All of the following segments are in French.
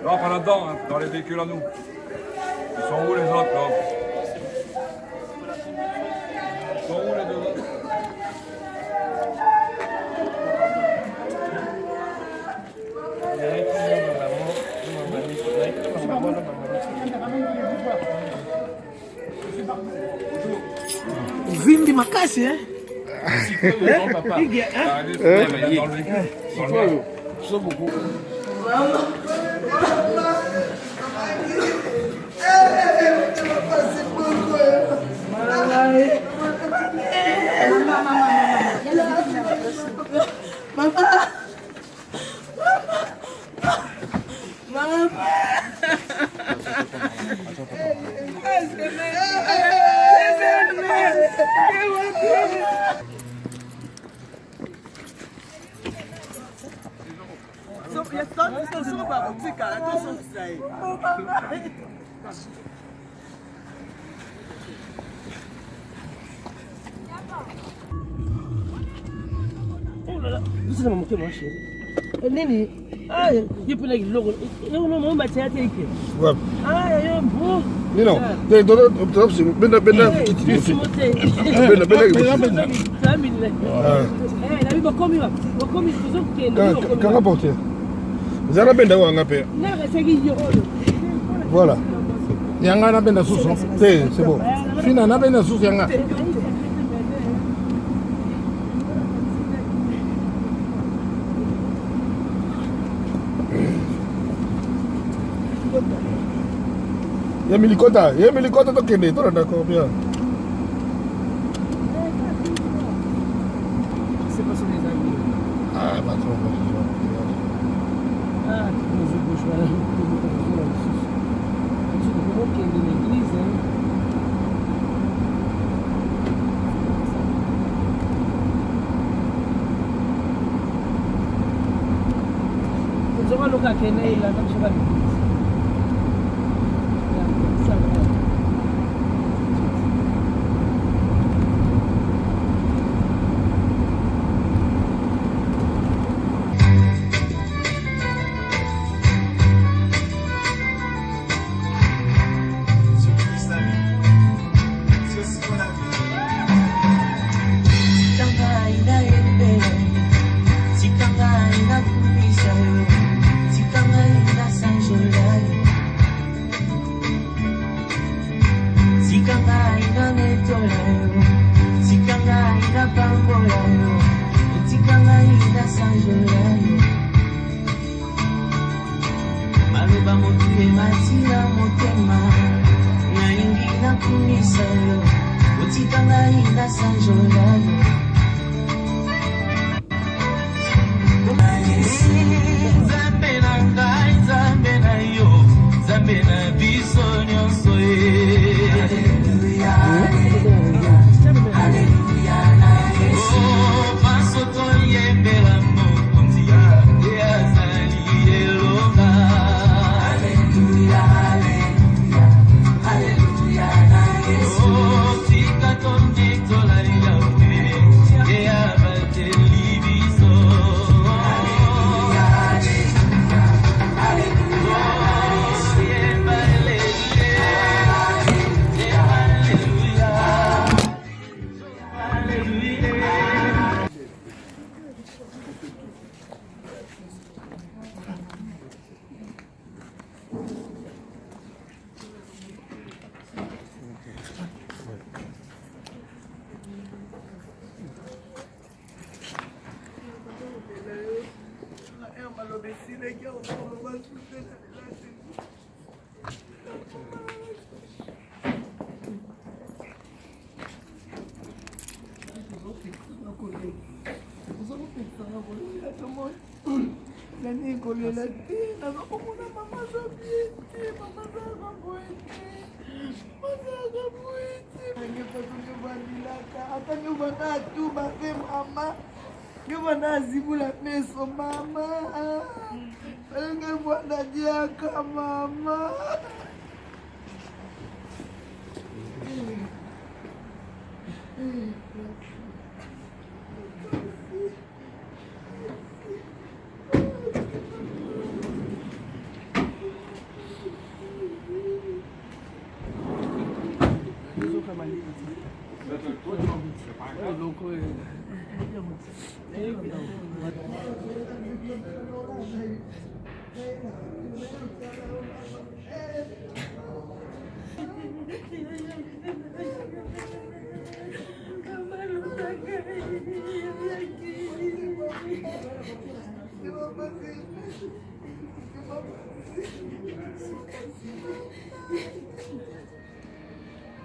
Non, pas là-dedans, hein, dans les véhicules à nous. Ils sont où les autres là? Ils sont où les deux autres? Vimbi makasi Dans le véhicule. Oh là là, vous êtes mon chéri. Nini, ah, il peut aller logo. Eu não vou bater até aqui. Ah, eu vou. Não, tem todo o sim, bem Bena bem na biba komi kuzo kende. Quand rapporter. Zara benda wa ngape. Na resegi yo. Voilà. Yanga na benda susu. C'est bon. Fina na benda susu yanga. Ya milikota to kende to randa ko bien. C'est pas sur les amis. Ah, pas trop. Ah, nous je bouge là. Je comprends qu'il y a une église. Nous avons le cas qui est né là, donc je vais l'église. Zibula meso mama, pengen buat diaka mama.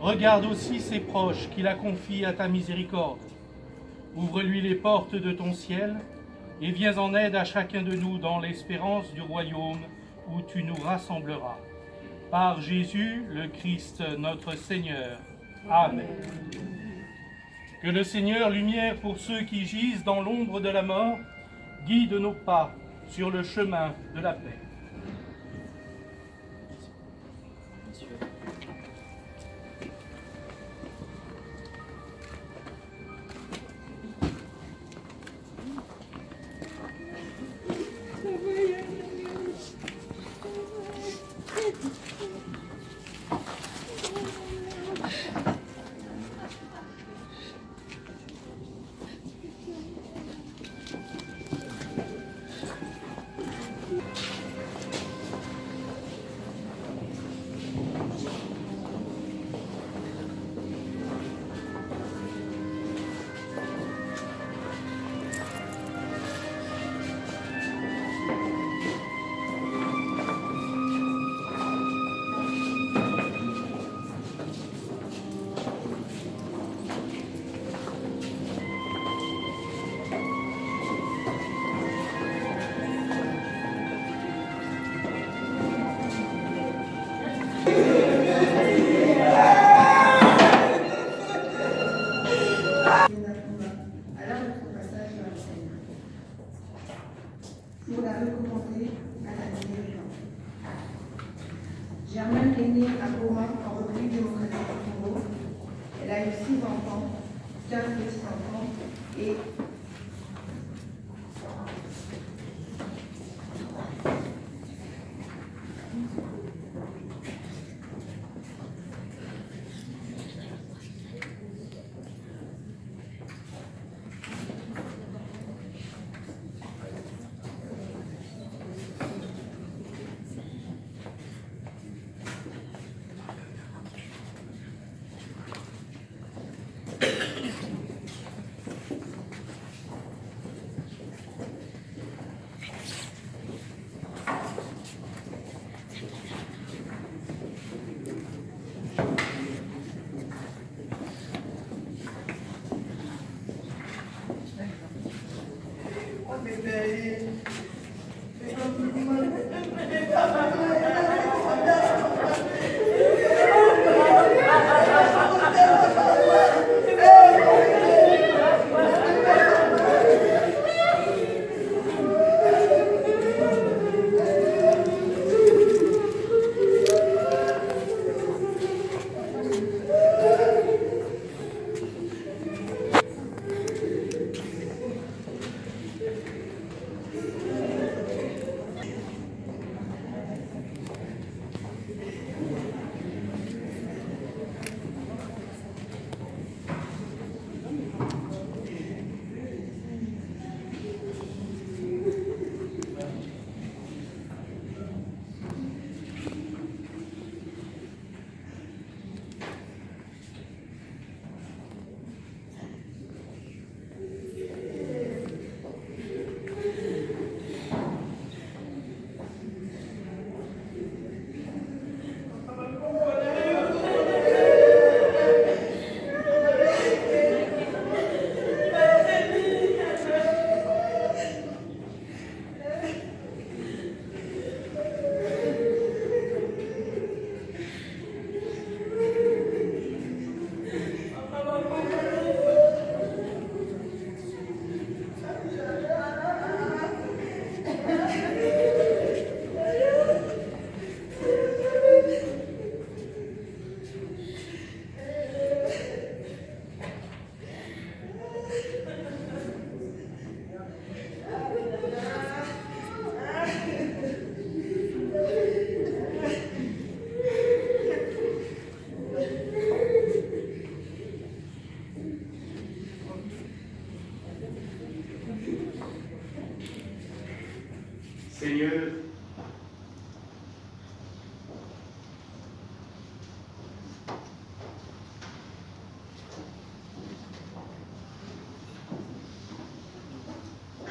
Regarde aussi ses proches qu'il a confiés à ta miséricorde. Ouvre-lui les portes de ton ciel et viens en aide à chacun de nous dans l'espérance du royaume où tu nous rassembleras. Par Jésus, le Christ, notre Seigneur. Amen. Que le Seigneur, lumière pour ceux qui gisent dans l'ombre de la mort, guide nos pas sur le chemin de la paix. Pour la recommander à la miséricorde. Germaine est née à Goma, en République démocratique du Congo. Elle a eu 6 enfants, 15 petits-enfants et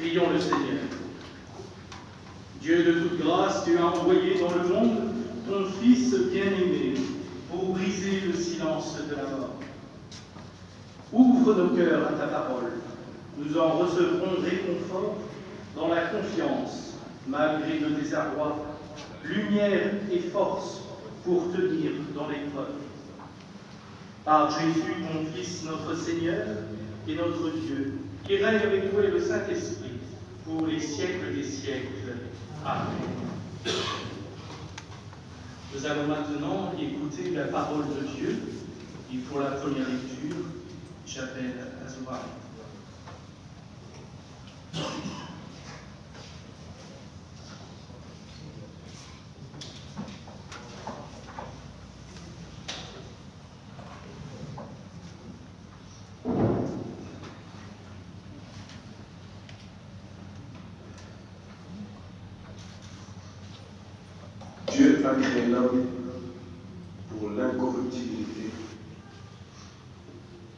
Prions le Seigneur. Dieu de toute grâce, tu as envoyé dans le monde ton Fils bien-aimé pour briser le silence de la mort. Ouvre nos cœurs à ta parole. Nous en recevrons réconfort dans la confiance, malgré le désarroi, lumière et force pour tenir dans l'épreuve. Par Jésus, ton Fils, notre Seigneur et notre Dieu, qui règne avec toi et le Saint-Esprit, pour les siècles des siècles. Amen. Nous allons maintenant écouter la parole de Dieu. Et pour la première lecture, j'appelle Azura. Dieu a créé l'homme pour l'incorruptibilité.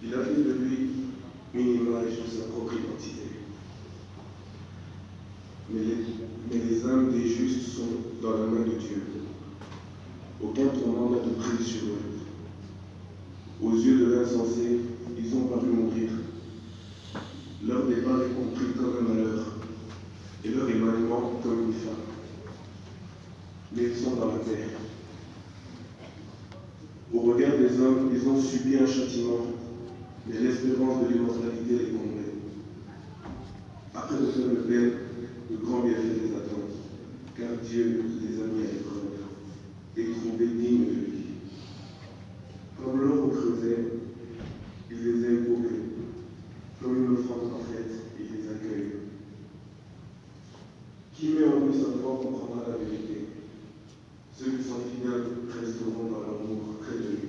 Il a fait de lui une image de sa propre identité. Mais les âmes des justes sont dans la main de Dieu. Aucun tourment n'a de prise sur eux. Aux yeux de l'insensé, ils ont paru mourir. Leur départ est compris comme un malheur, et leur éloignement comme une fin. Mais ils sont dans la terre. Au regard des hommes, ils ont subi un châtiment, mais l'espérance de l'immortalité est tombée. Après de faibles peines, de grands bienfaits les attendent, car Dieu les a mis à l'épreuve et trouvés dignes de lui. Comme l'or au creuset, il les a éprouvés. Comme une offrande parfaite, il les accueille. Qui met en lui sa foi comprendra la vérité. Ceux qui sont fidèles resteront dans l'amour près de lui.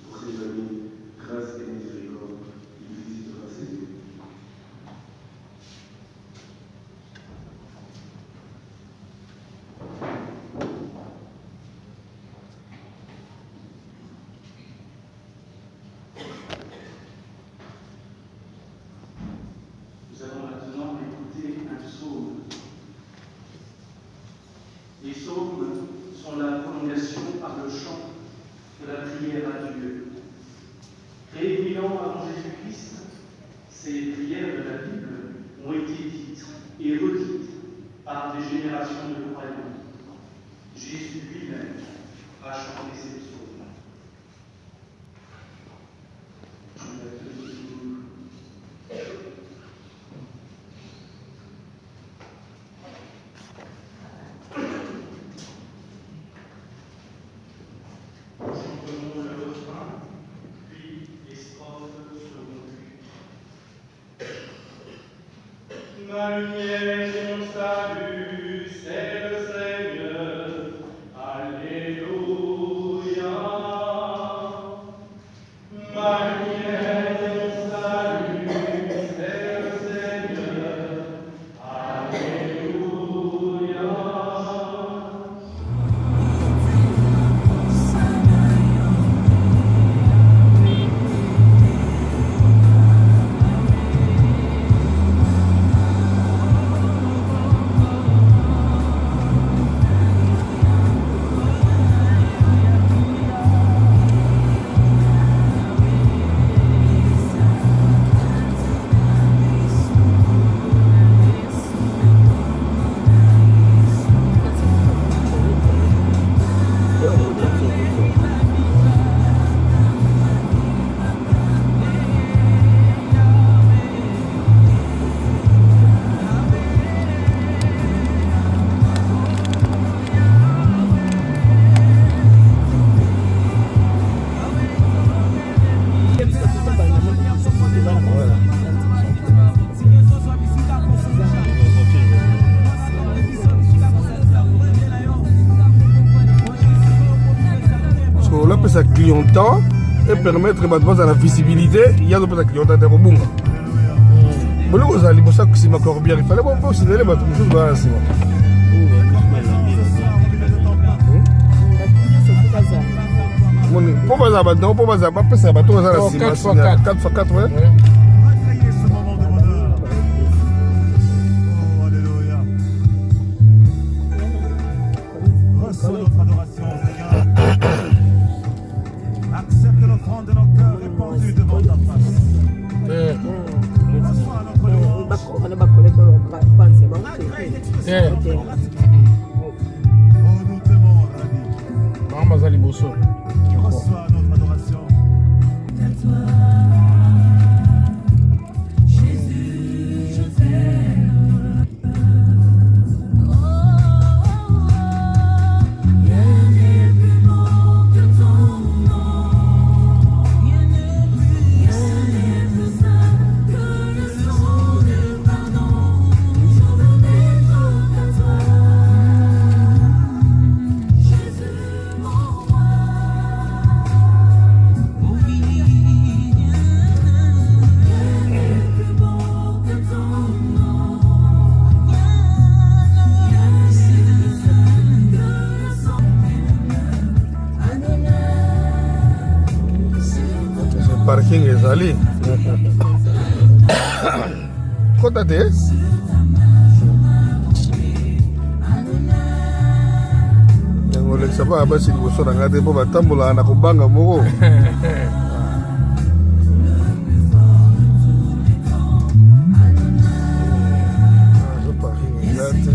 Pour ses amis, grâce et miséricorde, il visitera ses yeux. Nous allons maintenant écouter un psaume. Les psaumes sont la prolongation par le chant de la prière à Dieu. Créés 1000 ans avant Jésus-Christ, ces prières de la Bible ont été dites et redites par des générations de croyants. Jésus lui-même a chanté ces psaumes. Chantons le refrain, puis les strophes seront vues. Ma lumière et mon salut, c'est le Seigneur. Alléluia. Ma lumière et mon salut, c'est le Seigneur. Alléluia. Sa clientèle et permettre à la visibilité, il y a de la clientèle de Robunga. Mais là, vous allez voir que c'est ma corbière, il fallait pas considérer que tout chose va ainsi. Pour faire ça, maintenant, pour faire ça, pas ça, bateau, ça, la 4x4, ouais. adoration, Seigneur. Accepte l'offrande de nos cœurs répandus devant ta face. Reçois notre louange. Malgré une expression automatique. Oh, nous t'aimons, Rabbi. Reçois notre adoration. Parking ezali kota te yango olekisa bana basi liboso na ngai te mpo batambolaka na kobanga moko parking eza te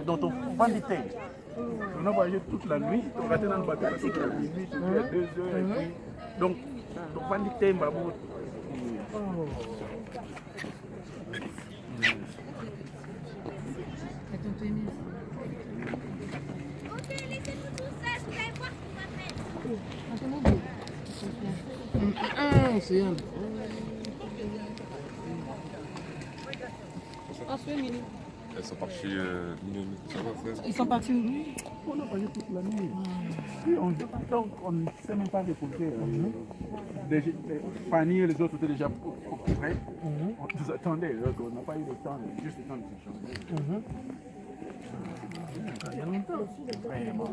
Dans ton vendité. On a voyagé toute la nuit, on a été dans le bateau toute la nuit, jusqu'à 2 heures et puis. Donc, ton vendité, Mbabou. Ok, laissez-nous tout seul, vous allez voir ce qu'on va faire. Elles sont parties Ils sont partis où? On a voyagé toute la nuit. Donc, on ne sait même pas découvrir. Fanny et les autres étaient déjà prêts. On nous attendait, donc on n'a pas eu le temps, juste le temps de se changer. Il y a longtemps. Vraiment.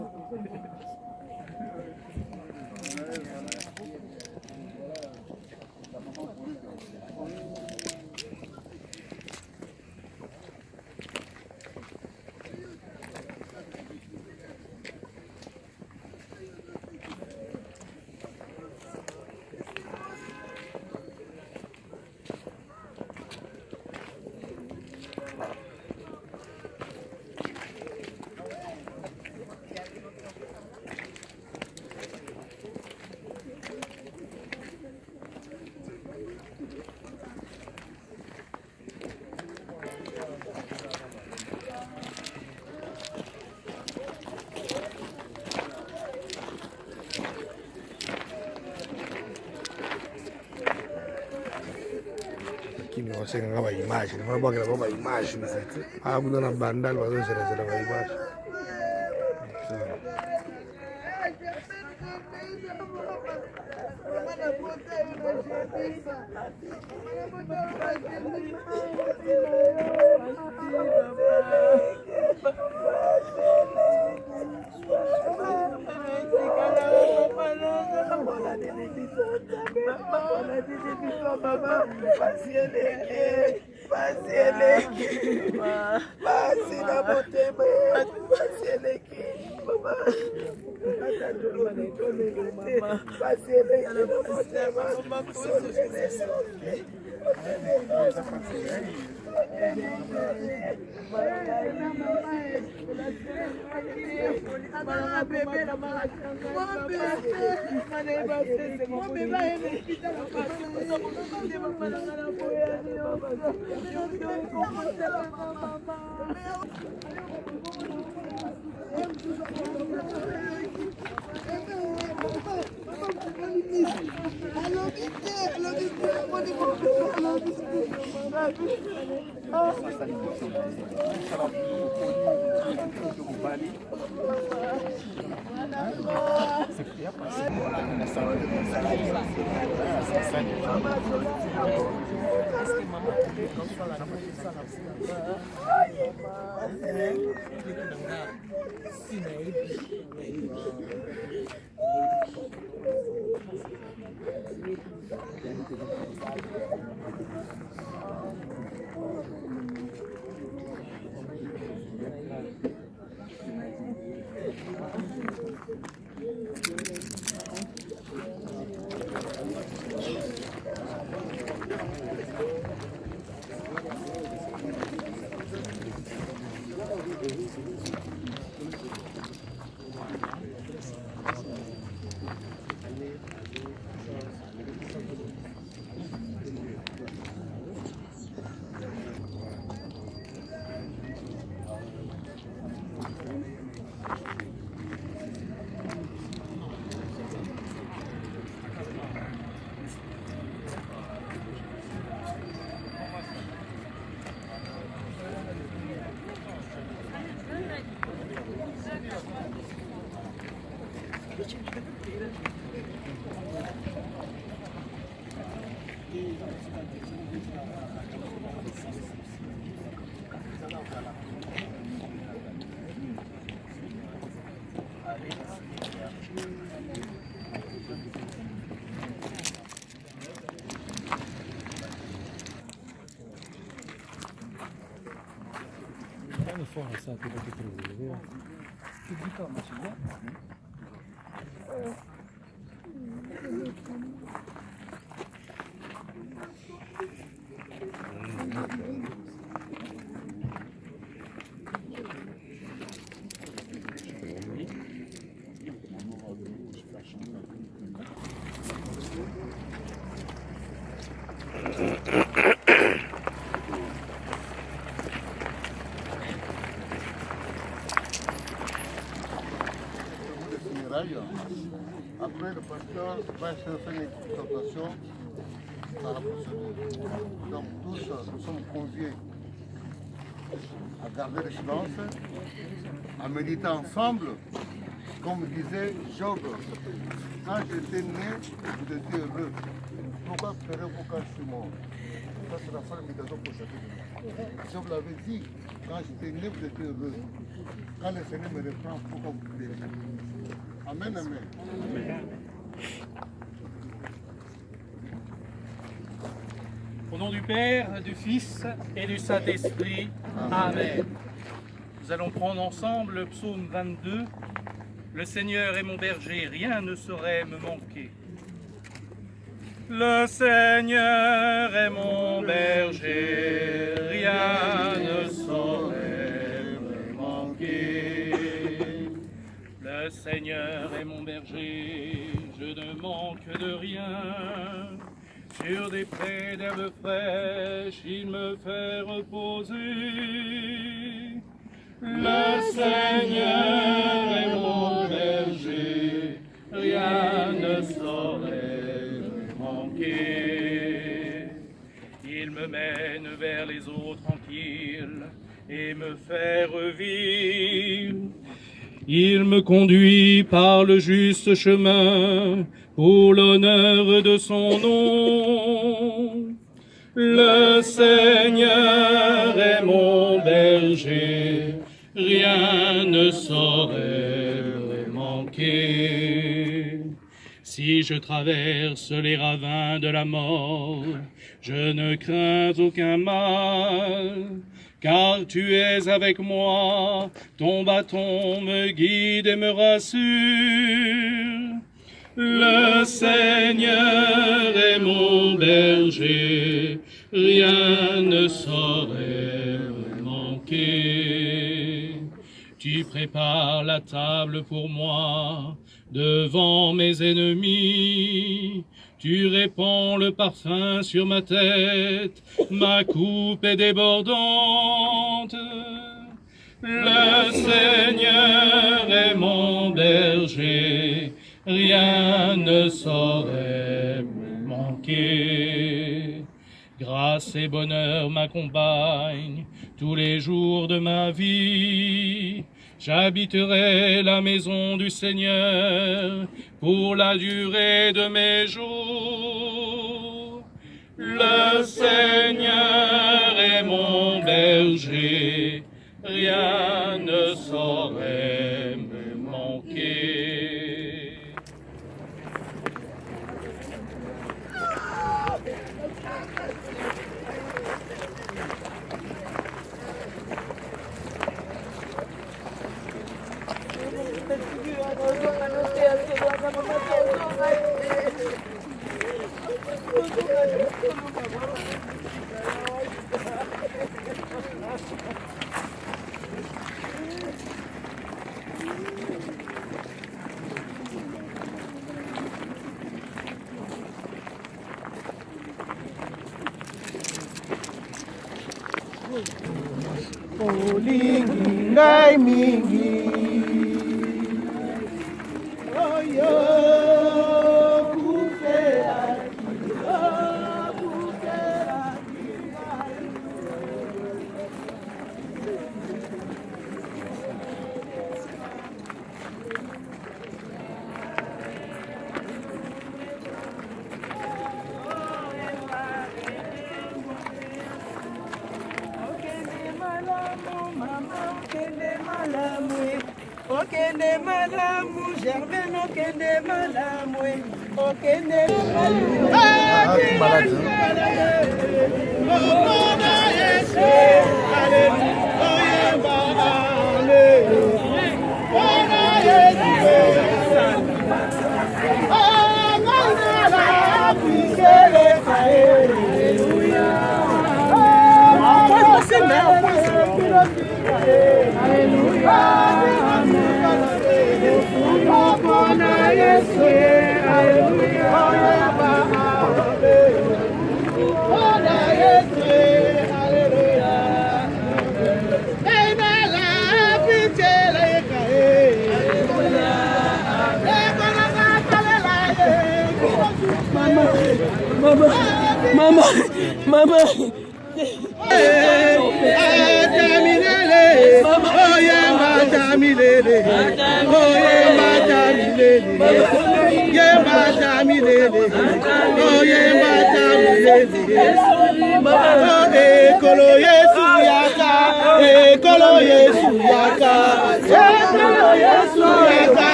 osengaka baimage nefana bwakelaka baimage akuta na bandali bazozelazela baimage Après, le pasteur va chercher une exhortation dans la procédure. Donc tous, nous sommes conviés à garder le silence, à méditer ensemble, comme disait Job. Quand j'étais né, vous étiez heureux. Pourquoi ferez-vous quand je suis mort? Ça, c'est la seule méditation pour chacun de nous. Job l'avait dit, quand j'étais né, vous étiez heureux. Quand le Seigneur me reprend, pourquoi vous plaît? Amen, amen. Au nom du Père, du Fils et du Saint-Esprit. Amen. Nous allons prendre ensemble le psaume 22. Le Seigneur est mon berger, rien ne saurait me manquer. Le Seigneur est mon berger, rien ne saurait me manquer. Le Seigneur est mon berger, je ne manque de rien. Sur des prés d'herbes fraîches, il me fait reposer. Le Seigneur est mon berger, rien ne saurait me manquer. Il me mène vers les eaux tranquilles et me fait revivre. Il me conduit par le juste chemin pour l'honneur de son nom. Le Seigneur est mon berger, rien ne saurait me manquer. Si je traverse les ravins de la mort, je ne crains aucun mal. Car tu es avec moi, ton bâton me guide et me rassure. Le Seigneur est mon berger, rien ne saurait me manquer. Tu prépares la table pour moi devant mes ennemis. Tu répands le parfum sur ma tête, ma coupe est débordante. Le Seigneur est mon berger, rien ne saurait me manquer. Grâce et bonheur m'accompagnent tous les jours de ma vie. J'habiterai la maison du Seigneur pour la durée de mes jours. Le Seigneur est mon berger, rien ne saurait me manquer. Olingi ngai mingi oyo okende malamu Germaine okende malamu okende Mama.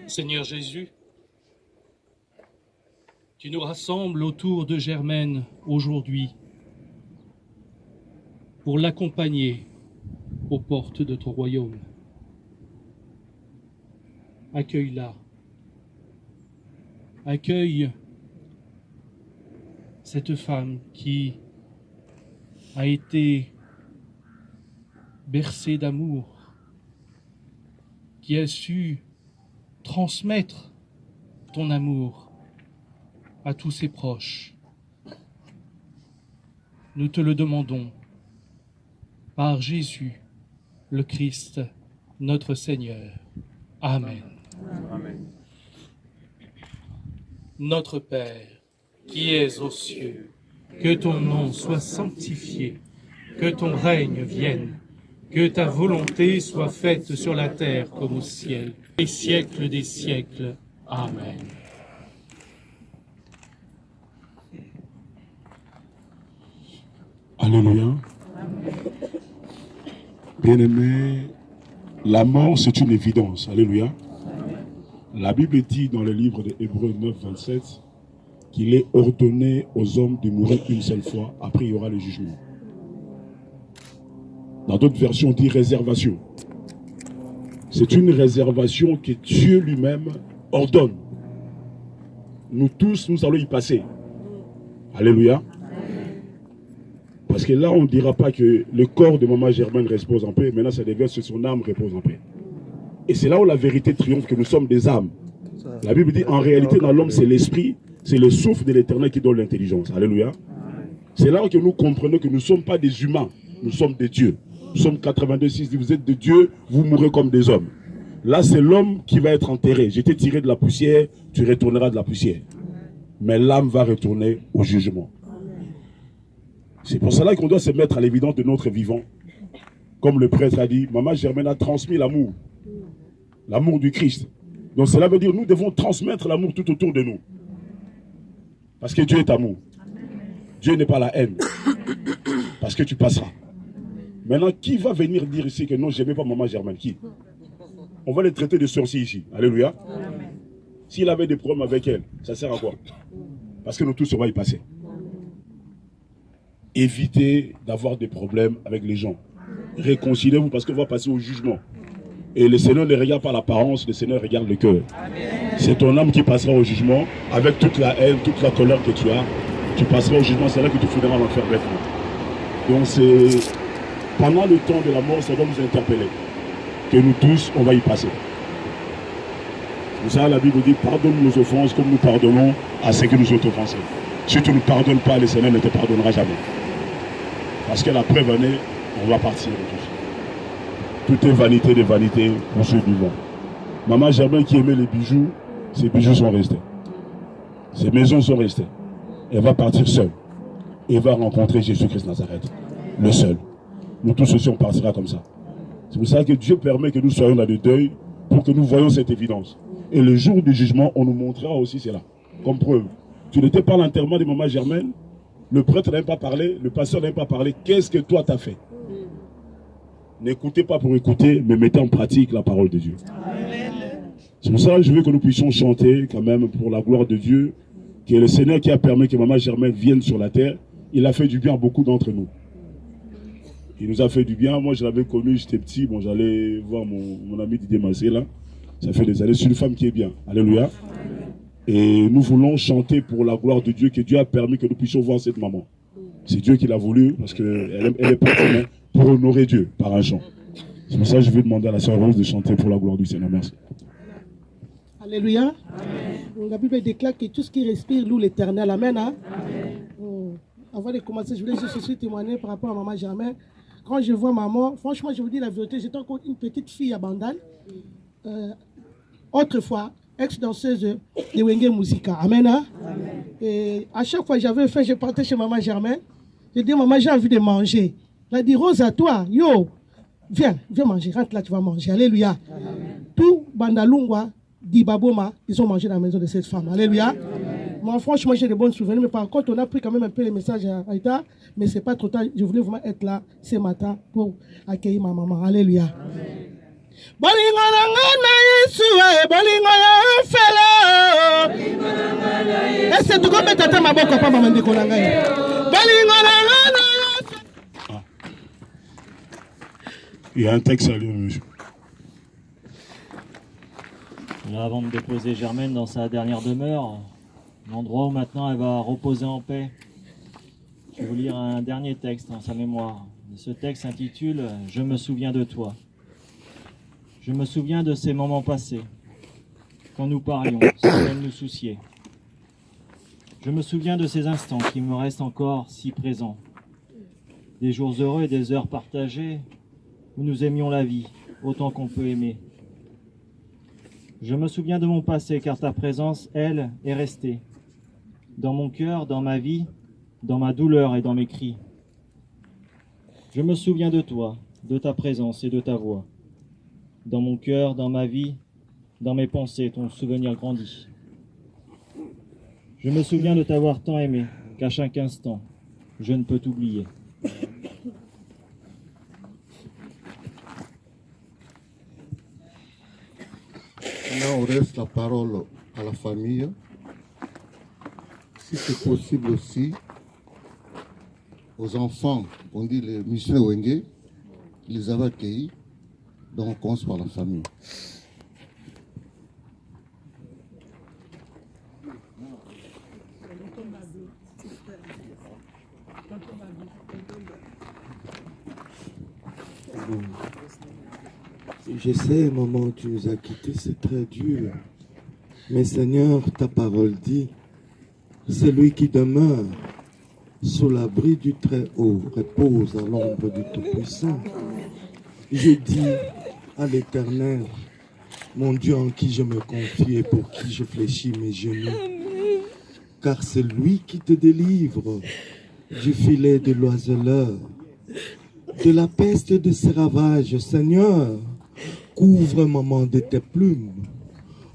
Seigneur Jésus, tu nous rassembles autour de Germaine aujourd'hui pour l'accompagner aux portes de ton royaume. Accueille-la. Accueille cette femme qui a été bercée d'amour, qui a su transmettre ton amour à tous ses proches. Nous te le demandons par Jésus, le Christ, notre Seigneur. Amen. Amen. Notre Père, qui es aux cieux, que ton nom soit sanctifié, que ton règne vienne, que ta volonté soit faite sur la terre comme au ciel, les siècles des siècles. Amen. Alléluia. Bien-aimé, la mort c'est une évidence. Alléluia. La Bible dit dans le livre de Hébreux 9, 27 qu'il est ordonné aux hommes de mourir une seule fois, après il y aura le jugement. Dans d'autres versions, on dit réservation. C'est une réservation que Dieu lui-même ordonne. Nous tous, nous allons y passer. Alléluia. Parce que là, on ne dira pas que le corps de maman Germaine repose en paix. Maintenant, ça devient que son âme repose en paix. Et c'est là où la vérité triomphe, que nous sommes des âmes. La Bible dit, en réalité, dans l'homme, c'est l'esprit, c'est le souffle de l'éternel qui donne l'intelligence. Alléluia. C'est là que nous comprenons que nous ne sommes pas des humains, nous sommes des dieux. Nous sommes 82-6, vous êtes des dieux, vous mourrez comme des hommes. Là, c'est l'homme qui va être enterré. J'étais tiré de la poussière, tu retourneras de la poussière. Mais l'âme va retourner au jugement. C'est pour cela qu'on doit se mettre à l'évidence de notre vivant. Comme le prêtre a dit, maman Germaine a transmis l'amour. L'amour du Christ. Donc cela veut dire que nous devons transmettre l'amour tout autour de nous. Parce que Dieu est amour. Dieu n'est pas la haine. Parce que tu passeras. Maintenant, qui va venir dire ici que non, je n'aimais pas maman Germaine? Qui? On va les traiter de sorciers ici. Alléluia. S'il avait des problèmes avec elle, ça sert à quoi? Parce que nous tous, on va y passer. Évitez d'avoir des problèmes avec les gens. Réconciliez-vous parce qu'on va passer au jugement. Et le Seigneur ne regarde pas l'apparence, le Seigneur regarde le cœur. C'est ton âme qui passera au jugement avec toute la haine, toute la colère que tu as. Tu passeras au jugement, c'est là que tu finiras à l'enfer bêtement. Donc c'est pendant le temps de la mort, ça doit nous interpeller. Que nous tous, on va y passer. Vous savez, la Bible dit, pardonne nos offenses comme nous pardonnons à ceux qui nous ont offensés. Si tu ne pardonnes pas, le Seigneur ne te pardonnera jamais. Parce que la preuve en est, on va partir tous. Tout est vanité de vanité pour ceux vivants. Maman Germaine qui aimait les bijoux, ses bijoux sont restés. Ses maisons sont restées. Elle va partir seule. Et va rencontrer Jésus-Christ Nazareth. Le seul. Nous tous aussi, on partira comme ça. C'est pour ça que Dieu permet que nous soyons dans le deuil pour que nous voyions cette évidence. Et le jour du jugement, on nous montrera aussi cela. Comme preuve. Tu n'étais pas à l'enterrement de maman Germaine. Le prêtre n'a même pas parlé. Le pasteur n'a même pas parlé. Qu'est-ce que toi t'as fait? N'écoutez pas pour écouter, mais mettez en pratique la parole de Dieu. C'est pour ça que je veux que nous puissions chanter quand même pour la gloire de Dieu, que le Seigneur qui a permis que maman Germaine vienne sur la terre, il a fait du bien à beaucoup d'entre nous. Il nous a fait du bien. Moi, je l'avais connu, j'étais petit. Bon, j'allais voir mon ami Didier Massé là. Ça fait des années. C'est une femme qui est bien. Alléluia. Et nous voulons chanter pour la gloire de Dieu, que Dieu a permis que nous puissions voir cette maman. C'est Dieu qui l'a voulu, parce qu'elle est partie pour honorer Dieu par un chant. C'est pour ça que je vais demander à la sœur Rose de chanter pour la gloire du Seigneur. Merci. Alléluia. La Bible déclare que tout ce qui respire loue l'Éternel. Amen. Hein? Avant de commencer, je voulais juste aussi témoigner par rapport à maman Germaine. Quand je vois maman, franchement, je vous dis la vérité, j'étais encore une petite fille à Bandal. Autrefois, ex-danseuse de Wenge Musica. Amen. Hein? Et à chaque fois que j'avais fait, je partais chez maman Germaine. Je dis, maman, j'ai envie de manger. Elle a dit, Rose, à toi, yo, viens manger, rentre là, tu vas manger. Alléluia. Tout Bandalungwa, Dibaboma, ils ont mangé dans la maison de cette femme. Alléluia. Moi, franchement, j'ai de bons souvenirs, mais par contre, on a pris quand même un peu les messages à Aïta, mais c'est pas trop tard. Je voulais vraiment être là ce matin pour accueillir ma maman. Alléluia. Il y a un texte à lire, monsieur. Là, avant de déposer Germaine dans sa dernière demeure, l'endroit où maintenant elle va reposer en paix, je vais vous lire un dernier texte en sa mémoire. Ce texte s'intitule « Je me souviens de toi ». Je me souviens de ces moments passés, quand nous parlions, sans même nous soucier. Je me souviens de ces instants qui me restent encore si présents. Des jours heureux et des heures partagées où nous aimions la vie autant qu'on peut aimer. Je me souviens de mon passé car ta présence, elle, est restée. Dans mon cœur, dans ma vie, dans ma douleur et dans mes cris. Je me souviens de toi, de ta présence et de ta voix. Dans mon cœur, dans ma vie, dans mes pensées, ton souvenir grandit. Je me souviens de t'avoir tant aimé qu'à chaque instant, je ne peux t'oublier. Maintenant, on reste la parole à la famille. Si c'est possible aussi, aux enfants, on dit les musiciens Wenge, ils les avaient accueillis, donc on commence par la famille. Je sais, maman, tu nous as quittés, c'est très dur. Mais Seigneur, ta parole dit, celui qui demeure sous l'abri du Très-Haut repose à l'ombre du Tout-Puissant. Je dis à l'Éternel, mon Dieu en qui je me confie et pour qui je fléchis mes genoux, car c'est lui qui te délivre du filet de l'oiseleur, de la peste de ses ravages. Seigneur, couvre maman de tes plumes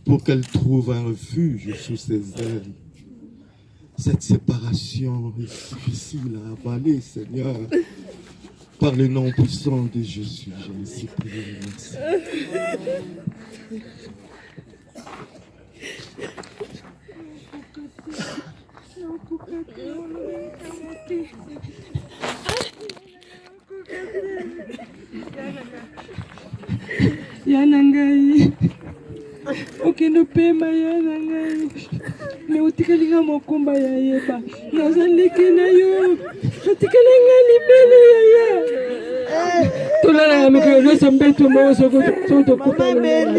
pour qu'elle trouve un refuge sous ses ailes. Cette séparation est difficile à avaler, Seigneur. Par le nom puissant de Jésus, j'ai ainsi prié. Merci. Yana ngai okendo pema yana ngai me utikalinga mokumba ya yeba nazaleki na yo utikalinga libele ya tolala mikelo sambeto mo soto kupala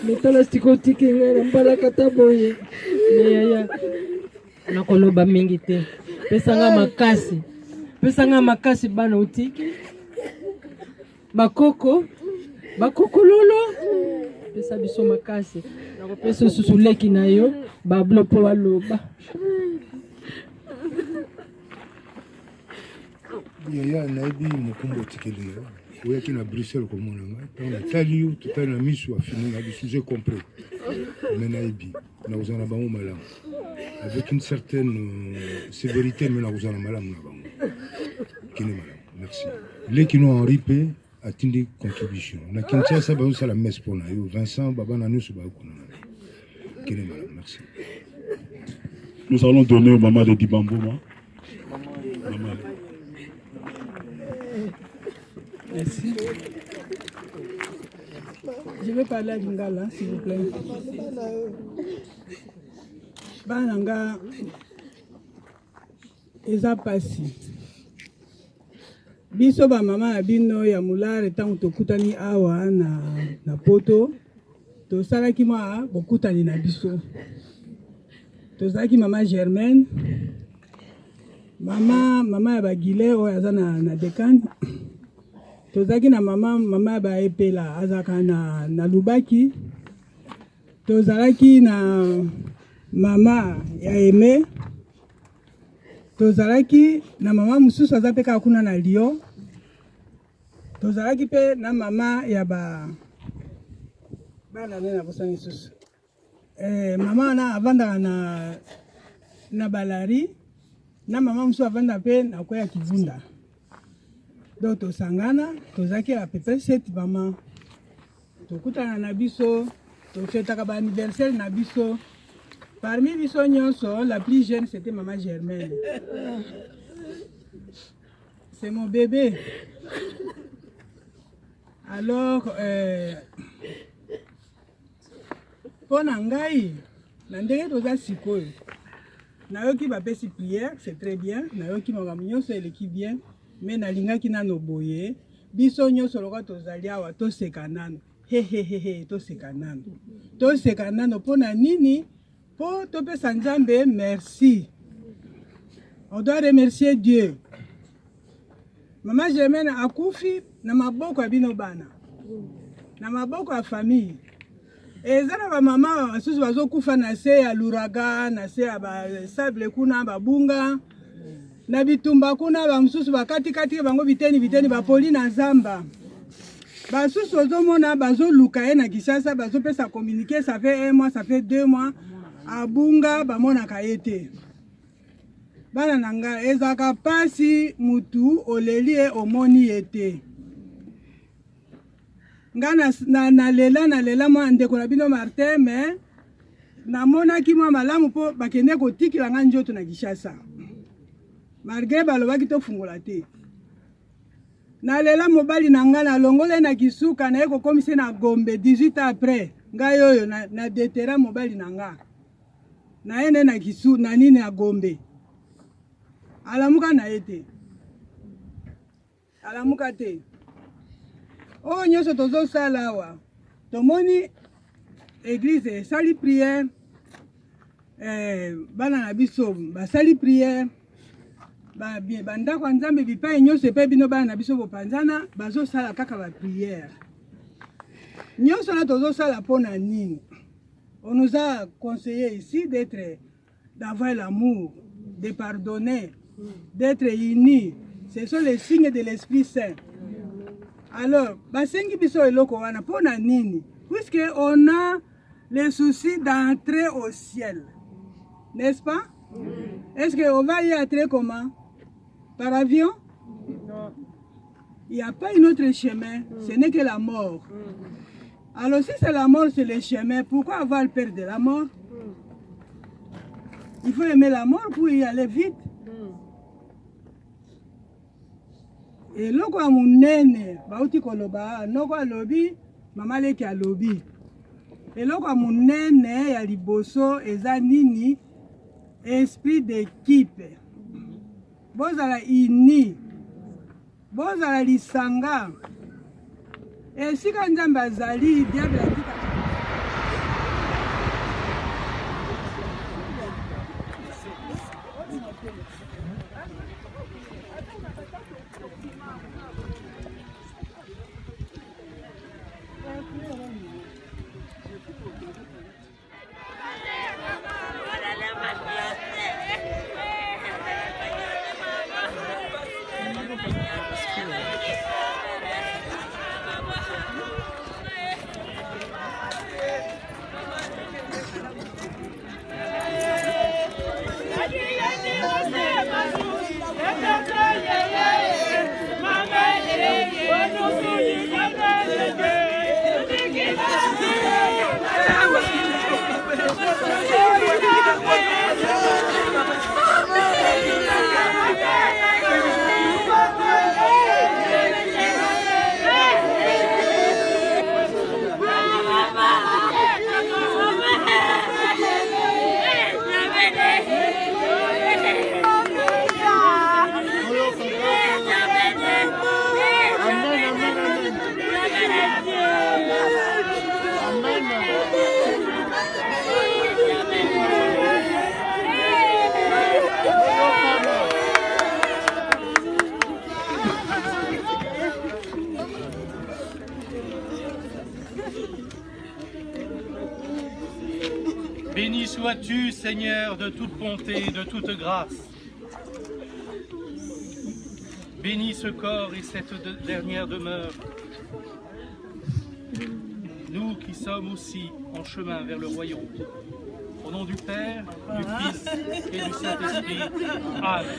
metala stikotiki ngara mbala kataboye me ya nakoloba mingi te pesanga makasi bana utiki bakoko lolo pesa biso makasi nakopesa susu leki na yo bablo po waloba yaya nayebi mokumba otikeli yo oyaki na Bruxelles komona ngai ntango natali yo totali na miso afini na biso j'ai compris me nayebi nakozala na bango malamu avec une certaine sévérité me nakozala na malamu na bango kende malamu merci leki no Henri mpe atindi contribution na Kinshasa bazosala messe mpo na yo Vincent baba na nyonso bakona na kende malamu merci. Nous allons donner au maman de Dibambouma. Maman. Merci. Je vais parler à Lingala, s'il vous plaît. Bananga eza pasi. Biso ba mama abino ya mulare tangu tokutani awa na poto. Tosalaki mwa bokutani na biso. Tozalaki mama Germaine. Mama ya bagile oyo aza na dekani. Tozalaki na mama ba epela azaka na Lubaki. Tozalaki na mama ya Aimé. Tozalaki na mama mususu aza peka kuna na Lyon. Tozalaki pe na mama ya bana nena bosani susu. Mama na avanda na Balari. Na mama mususu avanda pe na kwa Kivunda. Donc tosangana, tozaki à peu près 7 maman. Tokutana na biso, tofetaka ba anniversaire na biso. Parmi biso nyonso, la plus jeune c'était maman Germaine. C'est mon bébé. Alors pona ngai na ndenge toza sikoyo. Nayoki ba pesi prière, c'est très bien. Nayoki makambo nyonso eleki bien. Mais nalingaki nano boye biso nyonso loka tozali awa toseka nano toseka nano pona nini po topesa Nzambe merci. On doit remercier Dieu. Maman Germaine akufi na maboko ya bino bana na maboko ya famille. Ezana ba mama asusu bazokufa na se ya luraga na se ya ba sable kuna babunga na bitumba kuna bamususu bakatikati bango biteni bapoli na zamba. Basusu ozomona bazoluka ye na Kinshasa bazopesa communiquer, ça fait 1 mois, ça fait 2 mois. Abunga bamonaka ye te. Bana nanga ezaka pasi mutu oleli e omoni ye te. Nga na lela mwa ndeko na bino Martin, mais namonaki mwa malamu po bakende kotikila nga njoto na Kinshasa. Malgré balobaki tofungola te. Nalela mobali na nga na longole na Kisuka na ye kokomise na Gombe 18 ans après. Nga yoyo na detera mobali na nga. Na ene na Kisu na nini na Gombe. Alamuka na ete. Alamuka te. Oh nyoso tozo sala wa. Tomoni église sali prière. Bana na biso ba sali prière. Ba bien banda kwa nzambe bipa nyoso pe bino bana na biso bopanzana bazo sala kaka ba prière. Nyoso na tozo sala pona nini. On nous a conseillé ici d'avoir l'amour, de pardonner, d'être unis. Ce sont les signes de l'Esprit Saint. Alors, basengi biso eloko wana pona nini? Puisque on a le souci d'entrer au ciel. N'est-ce pas? Est-ce qu'on va y entrer comment? Par avion? Non. Il n'y a pas un autre chemin, ce n'est que la mort. Alors si c'est la mort, c'est le chemin, pourquoi avoir peur de la mort? Il faut aimer la mort pour y aller vite. Et loko a munene, bauti koloba, noko a lobi, mama leki a lobi. Et loko a munene, ya liboso, eza nini, esprit d'équipe. Bozala ini, bozala lisanga. Et si quand Nzambe azali, diable a dit Béni sois-tu, Seigneur, de toute bonté, de toute grâce. Bénis ce corps et cette dernière demeure. Nous qui sommes aussi en chemin vers le royaume. Au nom du Père, du Fils et du Saint-Esprit. Amen.